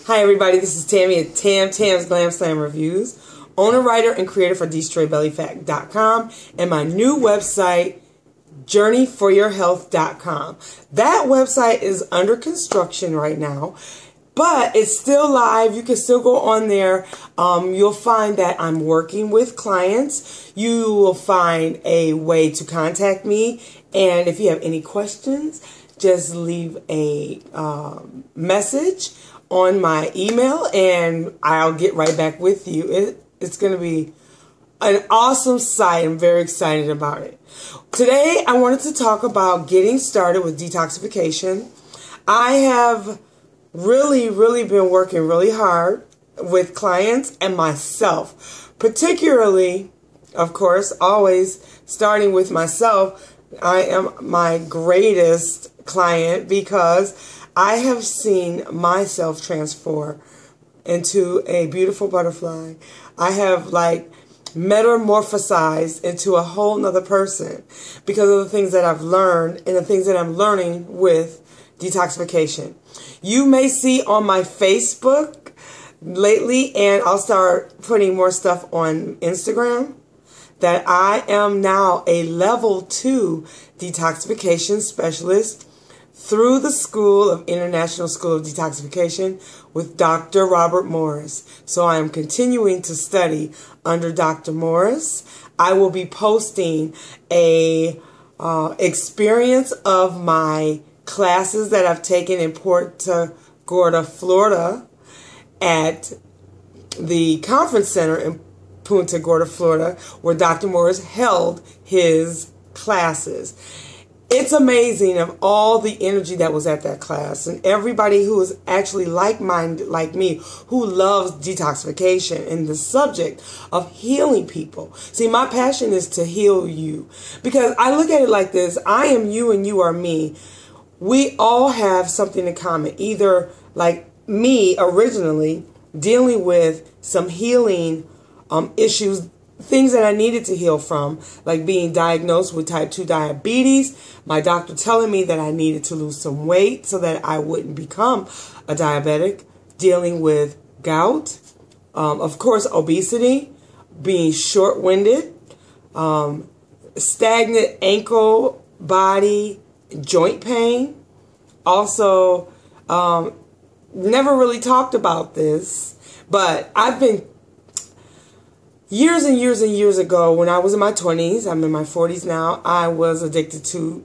Hi everybody, this is Tammy at Tam's Glam Slam Reviews, owner, writer, and creator for DestroyBellyFat.com and my new website, JourneyForYourHealth.com. That website is under construction right now, but it's still live. You can still go on there. You'll find that I'm working with clients. You will find a way to contact me, and if you have any questions, just leave a message on my email and I'll get right back with you. It's going to be an awesome site. I'm very excited about it. Today I wanted to talk about getting started with detoxification. I have really been working really hard with clients and myself, particularly, of course, always starting with myself. I am my greatest client because I have seen myself transform into a beautiful butterfly. I have metamorphosized into a whole nother person because of the things that I've learned and the things that I'm learning with detoxification. You may see on my Facebook lately, and I'll start putting more stuff on Instagram, that I am now a level 2 detoxification specialist through the International School of Detoxification with Dr. Robert Morse. So I am continuing to study under Dr. Morse. I will be posting a experience of my classes that I've taken in Punta Gorda, Florida, at the conference center in Punta Gorda, Florida, where Dr. Morse held his classes. It's amazing of all the energy that was at that class, and everybody who is actually like-minded like me, who loves detoxification and the subject of healing people. See, my passion is to heal you, because I look at it like this: I am you and you are me. We all have something in common, either like me originally dealing with some healing issues, things that I needed to heal from, like being diagnosed with type 2 diabetes, my doctor telling me that I needed to lose some weight so that I wouldn't become a diabetic, dealing with gout, of course obesity, being short-winded, stagnant ankle, body, joint pain. Also, never really talked about this, but I've been years and years ago, when I was in my 20s, I'm in my 40s now, I was addicted to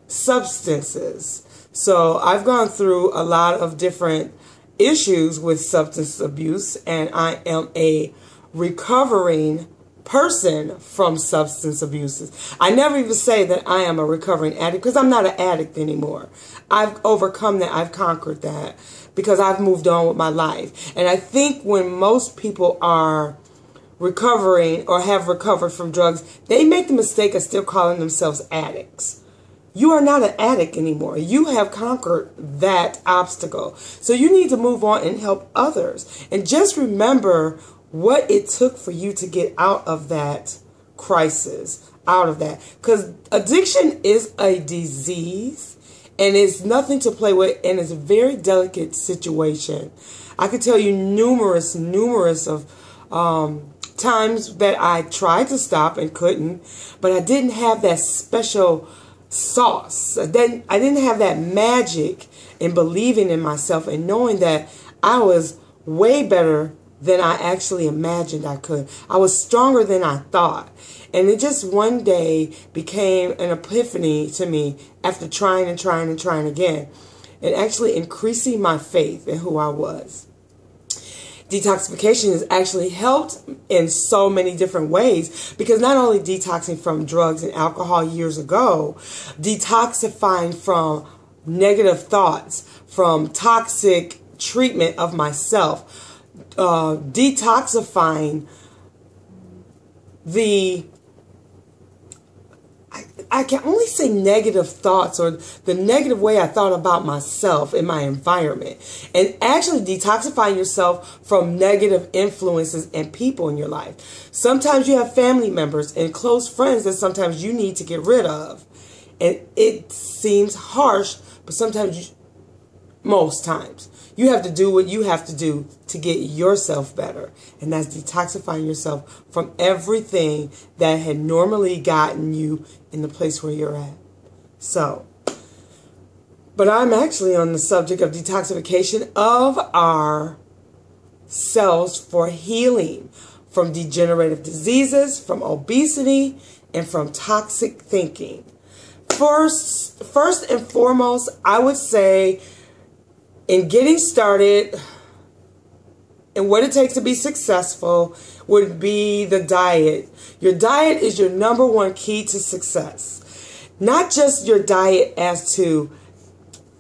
substances. So I've gone through a lot of different issues with substance abuse, and I am a recovering person from substance abuses. I never even say that I am a recovering addict, because I'm not an addict anymore. I've overcome that. I've conquered that because I've moved on with my life. And I think when most people are recovering or have recovered from drugs, they make the mistake of still calling themselves addicts. You are not an addict anymore. You have conquered that obstacle. So you need to move on and help others. And just remember what it took for you to get out of that crisis, out of that. Because addiction is a disease, and it's nothing to play with, and it's a very delicate situation. I could tell you numerous of times that I tried to stop and couldn't, but I didn't have that special sauce. I didn't have that magic in believing in myself and knowing that I was way better than I actually imagined I could. I was stronger than I thought. And it just one day became an epiphany to me after trying and trying and trying again, and actually increasing my faith in who I was. Detoxification has actually helped in so many different ways, because not only detoxing from drugs and alcohol years ago, detoxifying from negative thoughts, from toxic treatment of myself, detoxifying I can only say negative thoughts, or the negative way I thought about myself in my environment, and actually detoxifying yourself from negative influences and people in your life. Sometimes you have family members and close friends that sometimes you need to get rid of. And it seems harsh, but sometimes most times. You have to do what you have to do to get yourself better. And that's detoxifying yourself from everything that had normally gotten you in the place where you're at. So, but I'm actually on the subject of detoxification of our cells for healing from degenerative diseases, from obesity, and from toxic thinking. First and foremost, I would say in getting started and what it takes to be successful would be the diet. Your diet is your number one key to success. Not just your diet as to,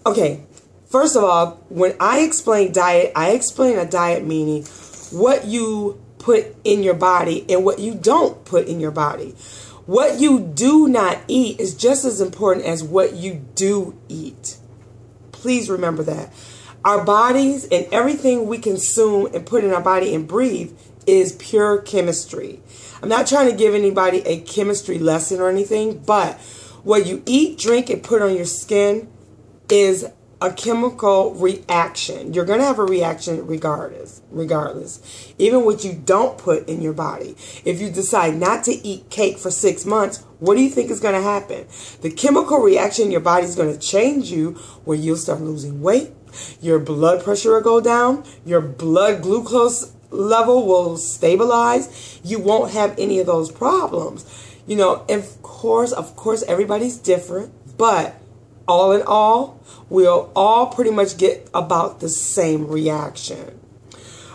okay, first of all, when I explain diet, I explain a diet meaning what you put in your body and what you don't put in your body. What you do not eat is just as important as what you do eat. Please remember that. Our bodies and everything we consume and put in our body and breathe is pure chemistry. I'm not trying to give anybody a chemistry lesson or anything, but what you eat, drink, and put on your skin is a chemical reaction. You're going to have a reaction regardless. Even what you don't put in your body. If you decide not to eat cake for 6 months, what do you think is going to happen? The chemical reaction in your body is going to change you where you'll start losing weight. Your blood pressure will go down. Your blood glucose level will stabilize. You won't have any of those problems. You know, of course, everybody's different, but all in all, we'll all pretty much get about the same reaction.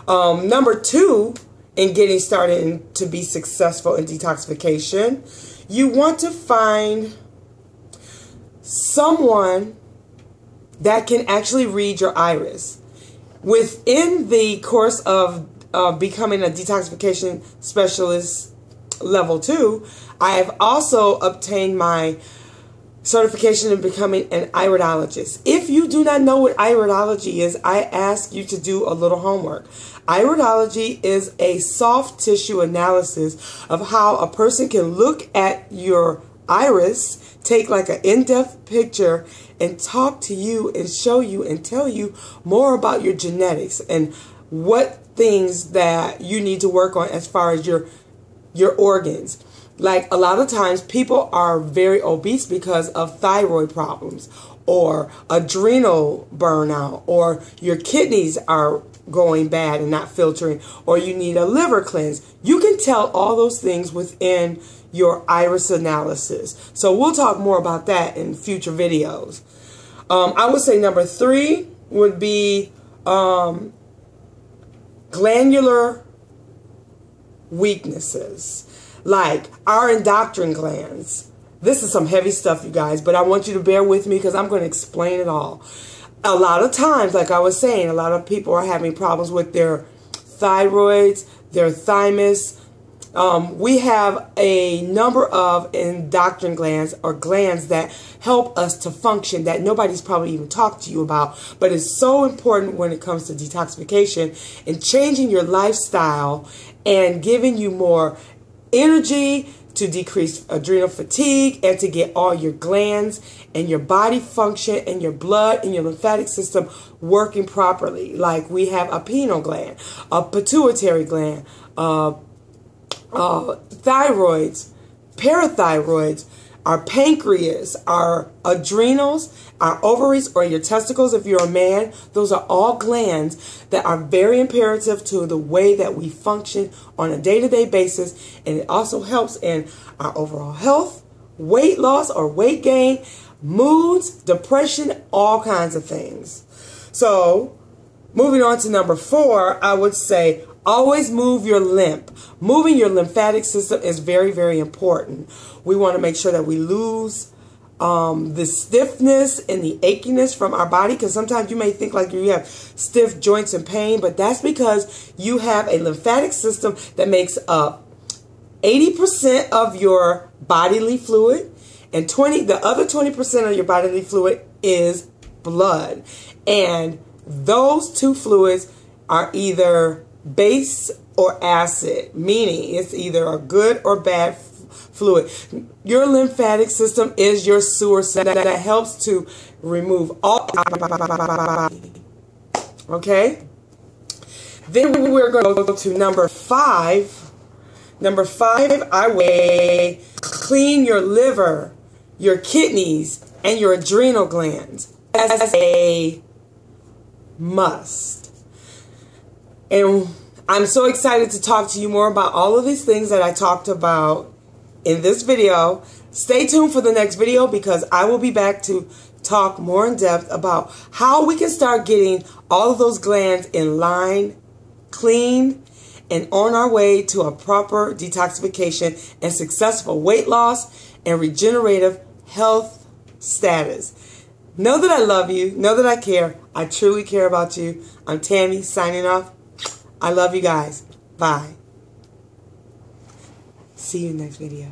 Number two, in getting started to be successful in detoxification, you want to find someone that can actually read your iris. Within the course of becoming a detoxification specialist level 2, I have also obtained my certification in becoming an iridologist. If you do not know what iridology is, I ask you to do a little homework. Iridology is a soft tissue analysis of how a person can look at your iris, take like an in-depth picture, and talk to you and show you and tell you more about your genetics and what things that you need to work on as far as your organs. Like a lot of times people are very obese because of thyroid problems or adrenal burnout, or your kidneys are going bad and not filtering, or you need a liver cleanse. You can tell all those things within your iris analysis. So we'll talk more about that in future videos. I would say number 3 would be glandular weaknesses. Like our endocrine glands. This is some heavy stuff, you guys, but I want you to bear with me because I'm going to explain it all. A lot of times, like I was saying, a lot of people are having problems with their thyroids, their thymus. We have a number of endocrine glands, or glands that help us to function, that nobody's probably even talked to you about, but it's so important when it comes to detoxification and changing your lifestyle and giving you more energy, to decrease adrenal fatigue, and to get all your glands and your body function and your blood and your lymphatic system working properly. Like we have a pineal gland, a pituitary gland, thyroids, parathyroids, our pancreas, our adrenals, our ovaries, or your testicles if you're a man. Those are all glands that are very imperative to the way that we function on a day-to-day basis, and it also helps in our overall health, weight loss or weight gain, moods, depression, all kinds of things. So moving on to number 4, I would say always move your lymph. Moving your lymphatic system is very, very important. We want to make sure that we lose the stiffness and the achiness from our body, because sometimes you may think like you have stiff joints and pain, but that's because you have a lymphatic system that makes up 80% of your bodily fluid, and the other 20% of your bodily fluid is blood. And those two fluids are either base or acid, meaning it's either a good or bad fluid. Your lymphatic system is your sewer system that helps to remove all. Okay? Then we're going to go to number 5. Number 5, I will clean your liver, your kidneys, and your adrenal glands as a must. And I'm so excited to talk to you more about all of these things that I talked about in this video. Stay tuned for the next video because I will be back to talk more in depth about how we can start getting all of those glands in line, clean, and on our way to a proper detoxification and successful weight loss and regenerative health status. Know that I love you. Know that I care. I truly care about you. I'm Tammy signing off. I love you guys. Bye. See you next video.